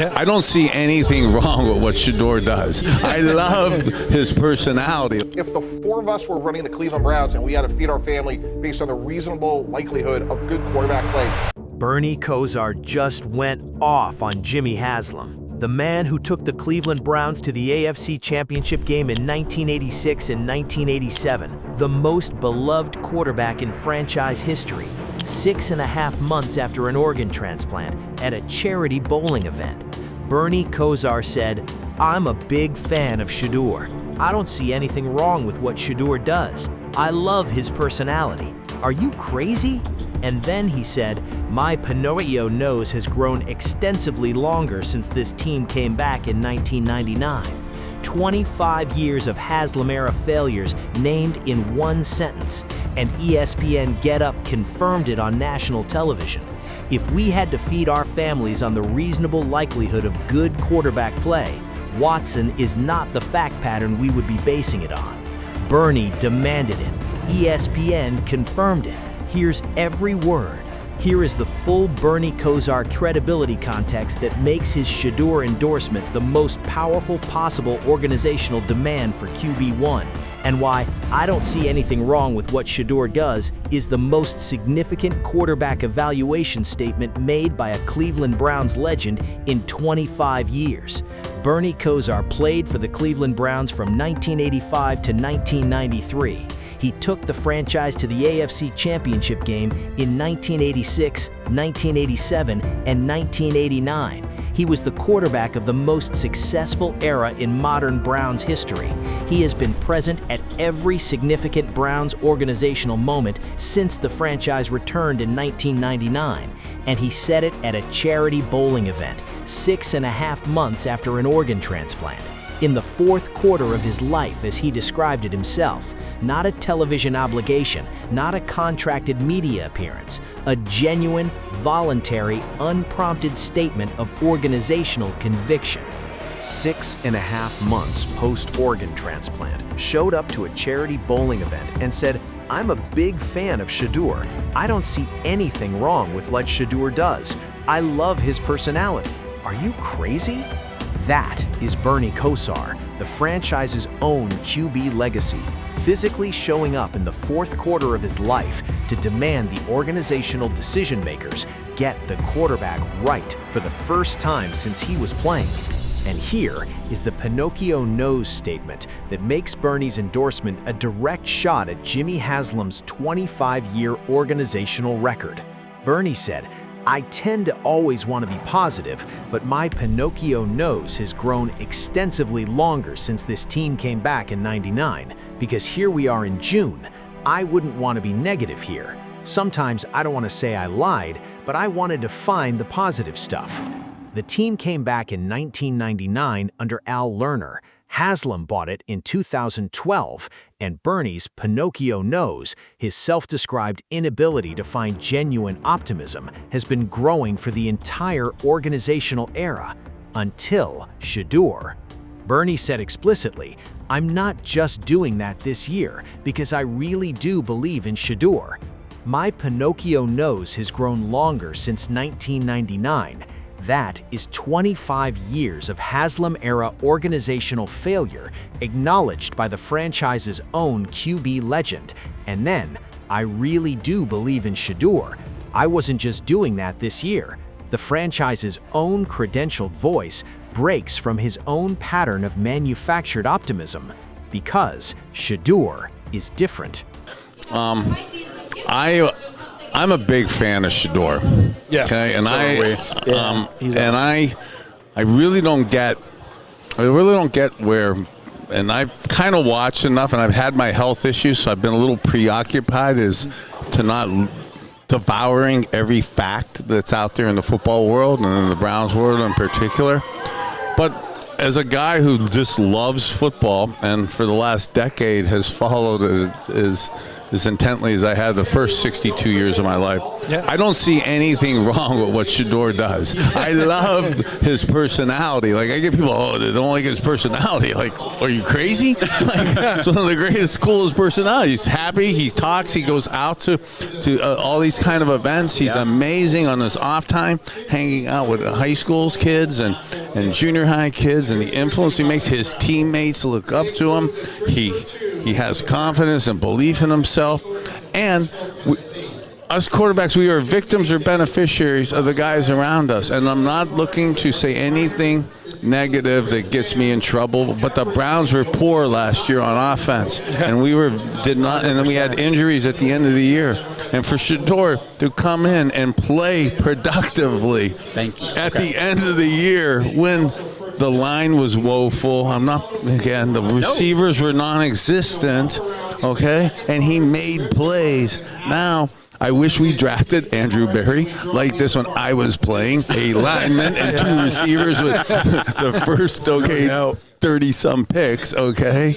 I don't see anything wrong with what Shedeur does. I love his personality. If the four of us were running the Cleveland Browns and we had to feed our family based on the reasonable likelihood of good quarterback play. Bernie Kosar just went off on Jimmy Haslam, the man who took the Cleveland Browns to the AFC Championship game in 1986 and 1987, the most beloved quarterback in franchise history, 6.5 months after an organ transplant at a charity bowling event. Bernie Kosar said, "I'm a big fan of Shedeur. I don't see anything wrong with what Shedeur does. I love his personality. Are you crazy?" And then he said, "My Pinocchio nose has grown extensively longer since this team came back in 1999. 25 years of Haslam-era failures named in one sentence, and ESPN Get Up confirmed it on national television. If we had to feed our families on the reasonable likelihood of good quarterback play, Watson is not the fact pattern we would be basing it on." Bernie demanded it. ESPN confirmed it. Here's every word. Here is the full Bernie Kosar credibility context that makes his Shedeur endorsement the most powerful possible organizational demand for QB1, and why "I don't see anything wrong with what Shedeur does" is the most significant quarterback evaluation statement made by a Cleveland Browns legend in 25 years. Bernie Kosar played for the Cleveland Browns from 1985 to 1993. He took the franchise to the AFC Championship game in 1986, 1987, and 1989. He was the quarterback of the most successful era in modern Browns history. He has been present at every significant Browns organizational moment since the franchise returned in 1999, and he said it at a charity bowling event, 6.5 months after an organ transplant. In the fourth quarter of his life, as he described it himself. Not a television obligation, not a contracted media appearance, a genuine, voluntary, unprompted statement of organizational conviction. 6.5 months post-organ transplant, showed up to a charity bowling event and said, "I'm a big fan of Shedeur. I don't see anything wrong with what Shedeur does. I love his personality. Are you crazy?" That is Bernie Kosar, the franchise's own QB legacy, physically showing up in the fourth quarter of his life to demand the organizational decision-makers get the quarterback right for the first time since he was playing. And here is the Pinocchio nose statement that makes Bernie's endorsement a direct shot at Jimmy Haslam's 25-year organizational record. Bernie said, "I tend to always want to be positive, but my Pinocchio nose has grown extensively longer since this team came back in '99, because here we are in June. I wouldn't want to be negative here. Sometimes I don't want to say I lied, but I wanted to find the positive stuff." The team came back in 1999 under Al Lerner. Haslam bought it in 2012, and Bernie's Pinocchio nose, his self-described inability to find genuine optimism, has been growing for the entire organizational era, until Shedeur. Bernie said explicitly, "I'm not just doing that this year because I really do believe in Shedeur. My Pinocchio nose has grown longer since 1999. That is 25 years of Haslam-era organizational failure acknowledged by the franchise's own QB legend. And then, I really do believe in Shedeur. I wasn't just doing that this year." The franchise's own credentialed voice breaks from his own pattern of manufactured optimism, because Shedeur is different. I'm a big fan of Shedeur. Yeah. Okay, and I I really don't get where, and I've kind of watched enough, and I've had my health issues, so I've been a little preoccupied as to not devouring every fact that's out there in the football world and in the Browns world in particular. But as a guy who just loves football and for the last decade has followed it as intently as I have the first 62 years of my life. Yeah. I don't see anything wrong with what Shedeur does. I love his personality. Like, I get people, oh, they don't like his personality. Like, are you crazy? Like, it's one of the greatest, coolest personalities. He's happy. He talks. He goes out to all these kind of events. He's amazing on his off time, hanging out with high school's kids and junior high kids, and the influence he makes. His teammates look up to him. He has confidence and belief in himself. And us quarterbacks, we are victims or beneficiaries of the guys around us. And I'm not looking to say anything negative that gets me in trouble, but the Browns were poor last year on offense, and and then we had injuries at the end of the year. And for Shedeur to come in and play productively at the end of the year when the line was woeful. The receivers were non-existent, okay? And he made plays. Now, I wish we drafted Andrew Berry like this when I was playing, a lineman and 2 receivers with the first, 30-some picks, okay?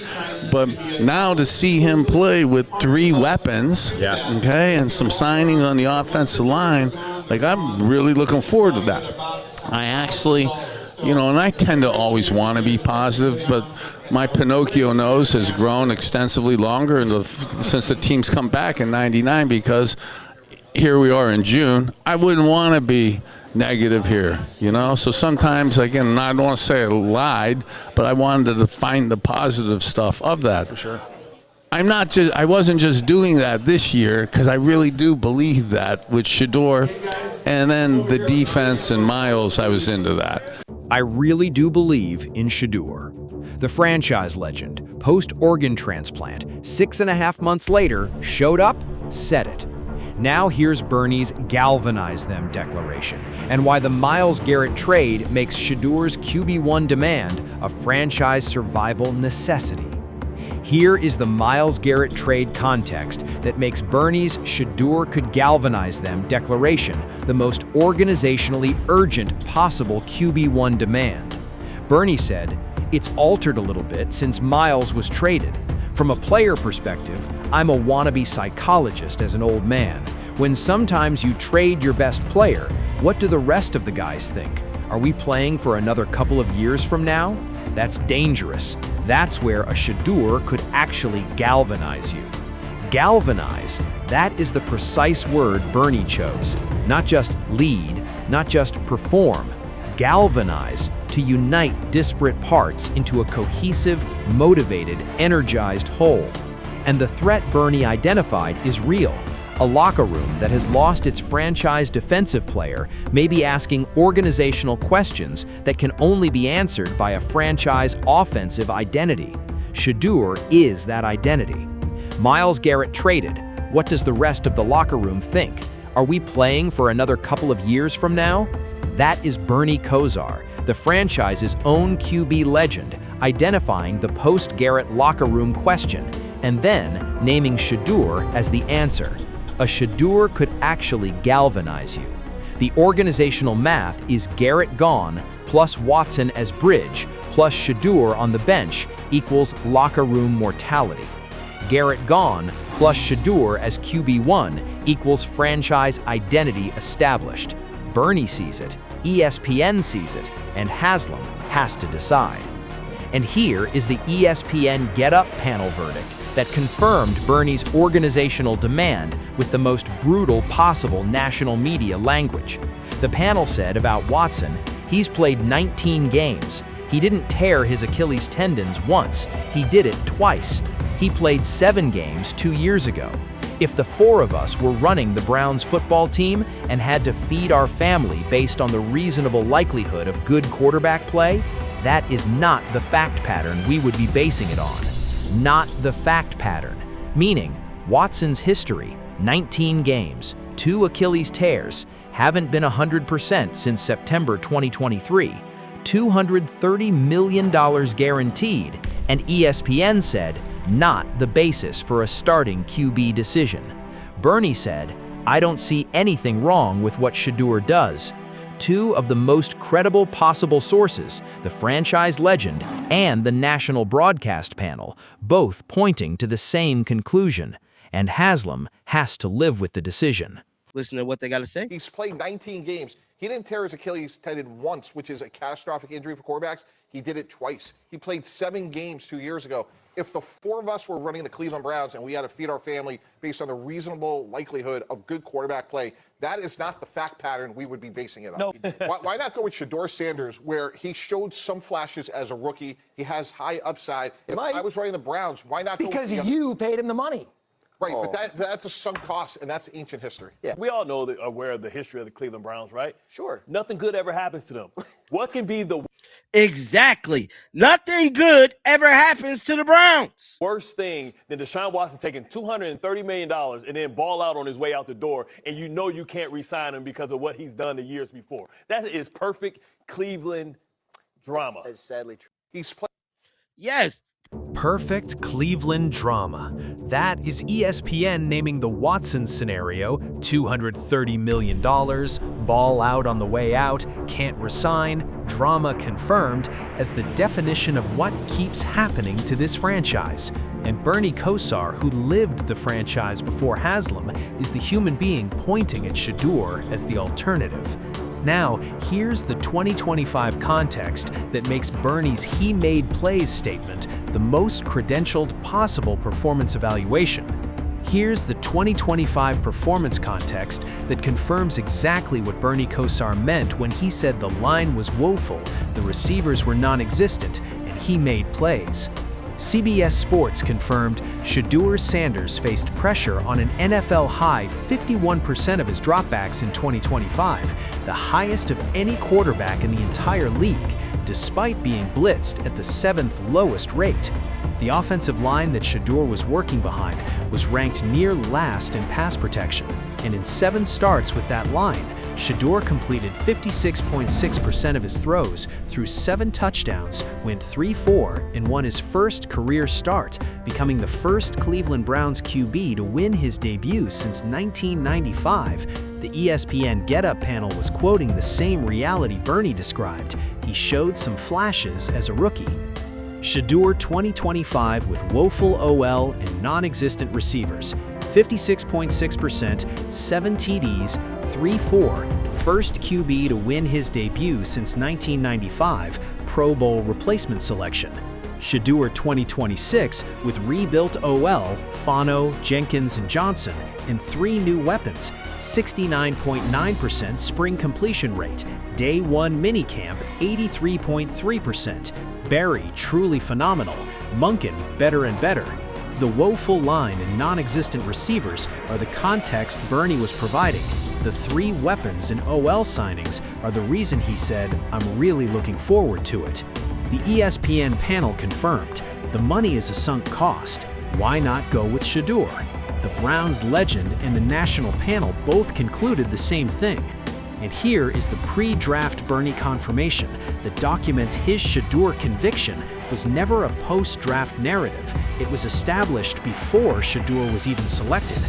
But now to see him play with 3 weapons, okay, and some signing on the offensive line, like, I'm really looking forward to that. I actually, and I tend to always want to be positive, but my Pinocchio nose has grown extensively longer since the team's come back in '99, because here we are in June. I wouldn't want to be negative here, So sometimes, again, I don't want to say I lied, but I wanted to find the positive stuff of that. For sure. I wasn't just doing that this year, because I really do believe that with Shedeur, and then the defense and Miles, I was into that. I really do believe in Shedeur. The franchise legend, post-organ transplant, 6.5 months later, showed up, said it. Now here's Bernie's galvanize them declaration, and why the Myles Garrett trade makes Shedeur's QB1 demand a franchise survival necessity. Here is the Myles Garrett trade context that makes Bernie's Shedeur could galvanize them declaration the most organizationally urgent possible QB1 demand. Bernie said, "It's altered a little bit since Myles was traded. From a player perspective, I'm a wannabe psychologist as an old man. When sometimes you trade your best player, what do the rest of the guys think? Are we playing for another couple of years from now? That's dangerous. That's where a Shedeur could actually galvanize you." Galvanize, that is the precise word Bernie chose. Not just lead, not just perform. Galvanize, to unite disparate parts into a cohesive, motivated, energized whole. And the threat Bernie identified is real. A locker room that has lost its franchise defensive player may be asking organizational questions that can only be answered by a franchise offensive identity. Shedeur is that identity. Myles Garrett traded. What does the rest of the locker room think? Are we playing for another couple of years from now? That is Bernie Kosar, the franchise's own QB legend, identifying the post-Garrett locker room question, and then naming Shedeur as the answer. A Shedeur could actually galvanize you. The organizational math is Garrett gone plus Watson as bridge plus Shedeur on the bench equals locker room mortality. Garrett gone plus Shedeur as QB1 equals franchise identity established. Bernie sees it, ESPN sees it, and Haslam has to decide. And here is the ESPN Get Up panel verdict that confirmed Bernie's organizational demand with the most brutal possible national media language. The panel said about Watson, he's played 19 games. He didn't tear his Achilles tendons once, he did it twice. He played 7 games 2 years ago. If the 4 of us were running the Browns football team and had to feed our family based on the reasonable likelihood of good quarterback play, that is not the fact pattern we would be basing it on. Not the fact pattern, meaning Watson's history, 19 games, 2 Achilles tears, haven't been 100% since September 2023, $230 million guaranteed, and ESPN said, not the basis for a starting QB decision. Bernie said, I don't see anything wrong with what Shedeur does. 2 of the most credible possible sources, the franchise legend and the national broadcast panel, both pointing to the same conclusion. and Haslam has to live with the decision. Listen to what they got to say. He's played 19 games. He didn't tear his Achilles tendon once, which is a catastrophic injury for quarterbacks. He did it twice. He played 7 games 2 years ago. If the 4 of us were running the Cleveland Browns and we had to feed our family based on the reasonable likelihood of good quarterback play, that is not the fact pattern we would be basing it on. No. Why not go with Shedeur Sanders, where he showed some flashes as a rookie? He has high upside. If I was running the Browns, why not go Because with you paid him the money. Right, but that's a sunk cost, and that's ancient history. Yeah. We all know aware of the history of the Cleveland Browns, right? Sure. Nothing good ever happens to them. What can be the Exactly. Nothing good ever happens to the Browns. worst thing than Deshaun Watson taking $230 million and then ball out on his way out the door, and you know you can't re-sign him because of what he's done the years before? That is perfect Cleveland drama. That's sadly true. He's played. Yes. Perfect Cleveland drama. That is ESPN naming the Watson scenario $230 million, ball out on the way out, can't resign, drama confirmed as the definition of what keeps happening to this franchise. And Bernie Kosar, who lived the franchise before Haslam, is the human being pointing at Shedeur as the alternative. Now, here's the 2025 context that makes Bernie's "he made plays" statement the most credentialed possible performance evaluation. Here's the 2025 performance context that confirms exactly what Bernie Kosar meant when he said the line was woeful, the receivers were non-existent, and he made plays. CBS Sports confirmed Shedeur Sanders faced pressure on an NFL-high 51% of his dropbacks in 2025, the highest of any quarterback in the entire league, despite being blitzed at the 7th lowest rate. The offensive line that Shedeur was working behind was ranked near last in pass protection, and in 7 starts with that line, Shedeur completed 56.6% of his throws, threw 7 touchdowns, went 3-4, and won his first career start, becoming the first Cleveland Browns QB to win his debut since 1995. The ESPN Get Up panel was quoting the same reality Bernie described. He showed some flashes as a rookie. Shedeur 2025 with woeful OL and non-existent receivers, 56.6%, 7 TDs, 3-4, first QB to win his debut since 1995, Pro Bowl replacement selection. Shedeur 2026 with rebuilt OL, Fano, Jenkins, and Johnson, and 3 new weapons, 69.9% spring completion rate, day 1 minicamp, 83.3%. Barry, truly phenomenal. Munkin, better and better. The woeful line and non-existent receivers are the context Bernie was providing. The 3 weapons and OL signings are the reason he said, "I'm really looking forward to it." The ESPN panel confirmed, the money is a sunk cost. Why not go with Shedeur? The Browns legend and the national panel both concluded the same thing. And here is the pre-draft Bernie confirmation that documents his Shedeur conviction was never a post-draft narrative. It was established before Shedeur was even selected.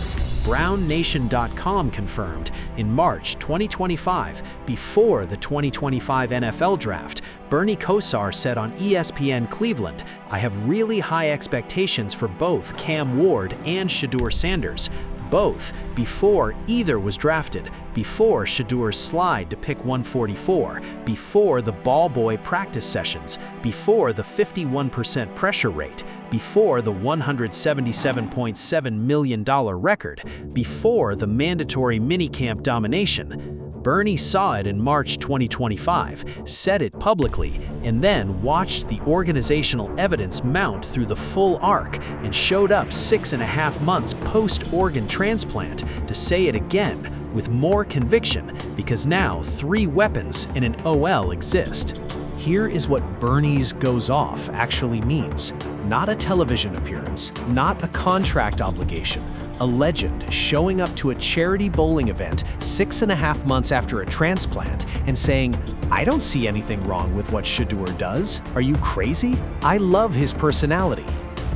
BrownNation.com confirmed in March 2025, before the 2025 NFL Draft, Bernie Kosar said on ESPN Cleveland, "I have really high expectations for both Cam Ward and Shedeur Sanders. Both, before either was drafted, before Shedeur's slide to pick 144, before the ball boy practice sessions, before the 51% pressure rate, before the $177.7 million record, before the mandatory minicamp domination." Bernie saw it in March 2025, said it publicly, and then watched the organizational evidence mount through the full arc and showed up 6.5 months post-organ transplant to say it again with more conviction because now 3 weapons and an OL exist. Here is what Bernie's goes off actually means. Not a television appearance, not a contract obligation. A legend showing up to a charity bowling event 6.5 months after a transplant and saying, "I don't see anything wrong with what Shedeur does. Are you crazy? I love his personality."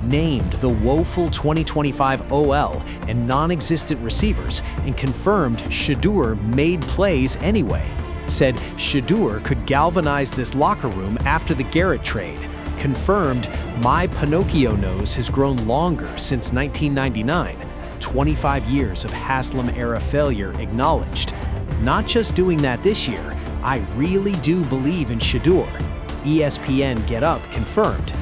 Named the woeful 2025 OL and non-existent receivers and confirmed Shedeur made plays anyway. Said Shedeur could galvanize this locker room after the Garrett trade. Confirmed my Pinocchio nose has grown longer since 1999. 25 years of Haslam-era failure acknowledged. Not just doing that this year, I really do believe in Shedeur. ESPN Get Up confirmed.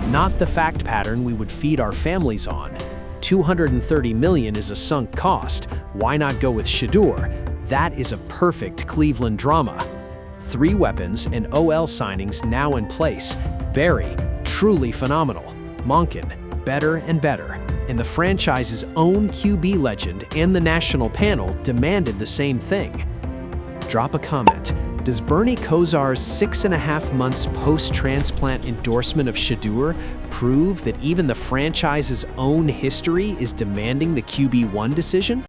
Not the fact pattern we would feed our families on. $230 million is a sunk cost. Why not go with Shedeur? That is a perfect Cleveland drama. 3 weapons and OL signings now in place. Barry, truly phenomenal. Monken, better and better. And the franchise's own QB legend and the national panel demanded the same thing. Drop a comment. Does Bernie Kosar's 6.5 months post-transplant endorsement of Shedeur prove that even the franchise's own history is demanding the QB1 decision?